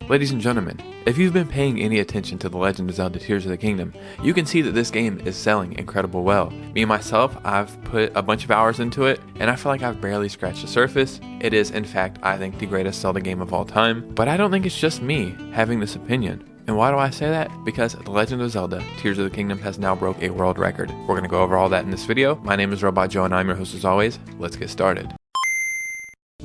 Ladies and gentlemen, if you've been paying any attention to The Legend of Zelda Tears of the Kingdom, you can see that this game is selling incredible well. Me myself, I've put a bunch of hours into it, and I feel like I've barely scratched the surface. It is, in fact, I think the greatest Zelda game of all time, but I don't think it's just me having this opinion. And why do I say that? Because The Legend of Zelda Tears of the Kingdom has now broke a world record. We're going to go over all that in this video. My name is Robot Joe and I'm your host as always. Let's get started.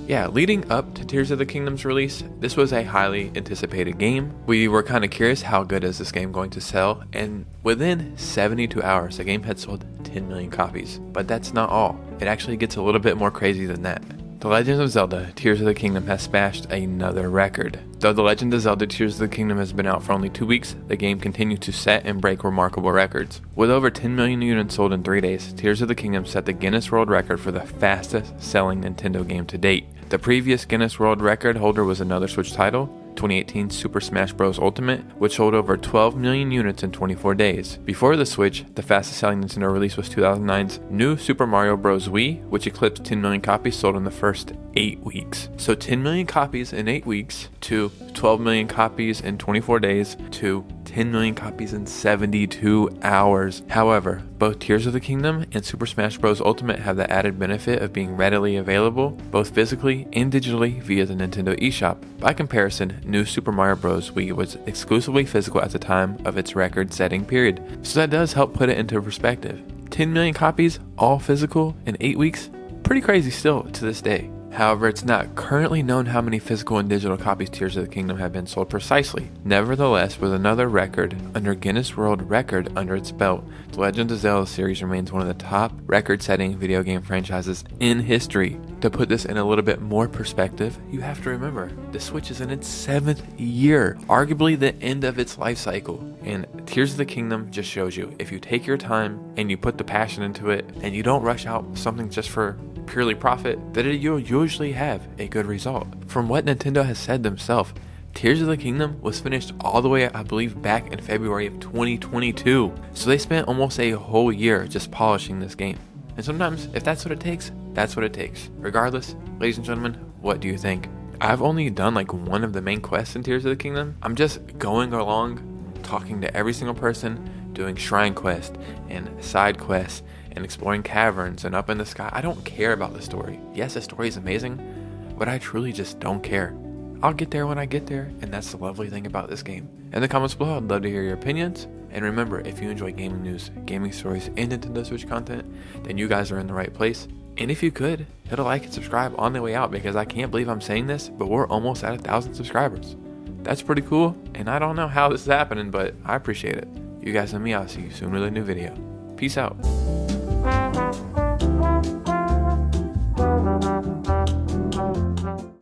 Yeah, leading up to Tears of the Kingdom's release, this was a highly anticipated game. We were kind of curious, how good is this game going to sell? And within 72 hours, the game had sold 10 million copies. But that's not all. It actually gets a little bit more crazy than that. The Legend of Zelda Tears of the Kingdom has smashed another record. Though The Legend of Zelda Tears of the Kingdom has been out for only 2 weeks, the game continues to set and break remarkable records. With over 10 million units sold in 3 days, Tears of the Kingdom set the Guinness World Record for the fastest selling Nintendo game to date. The previous Guinness World Record holder was another Switch title, 2018 Super Smash Bros. Ultimate, which sold over 12 million units in 24 days. Before the Switch, the fastest selling Nintendo release was 2009's new Super Mario Bros. Wii, which eclipsed 10 million copies sold in the first 8 weeks. So 10 million copies in 8 weeks, to 12 million copies in 24 days, to 10 million copies in 72 hours. However, both Tears of the Kingdom and Super Smash Bros. Ultimate have the added benefit of being readily available, both physically and digitally via the Nintendo eShop. By comparison, new Super Mario Bros. Wii was exclusively physical at the time of its record-setting period, so that does help put it into perspective. 10 million copies, all physical, in 8 weeks? Pretty crazy still to this day. However, it's not currently known how many physical and digital copies Tears of the Kingdom have been sold precisely. Nevertheless, with another record under Guinness World Record under its belt, The Legend of Zelda series remains one of the top record-setting video game franchises in history. To put this in a little bit more perspective, you have to remember, the Switch is in its 7th year, arguably the end of its life cycle. And Tears of the Kingdom just shows you, if you take your time and you put the passion into it, and you don't rush out something just for purely profit, that you'll usually have a good result. From what Nintendo has said themselves, Tears of the Kingdom was finished all the way, I believe, back in February of 2022. So they spent almost a whole year just polishing this game. And sometimes, if that's what it takes, that's what it takes. Regardless, ladies and gentlemen, what do you think? I've only done like one of the main quests in Tears of the Kingdom. I'm just going along, talking to every single person, doing shrine quests and side quests, and exploring caverns and up in the sky. I don't care about the story. Yes, the story is amazing, but I truly just don't care. I'll get there when I get there, and that's the lovely thing about this game. In the comments below, I'd love to hear your opinions. And remember, if you enjoy gaming news, gaming stories, and Nintendo Switch content, then you guys are in the right place. And if you could, hit a like and subscribe on the way out, because I can't believe I'm saying this, but we're almost at 1,000 subscribers. That's pretty cool, and I don't know how this is happening, but I appreciate it. You guys and me, I'll see you soon with a new video. Peace out.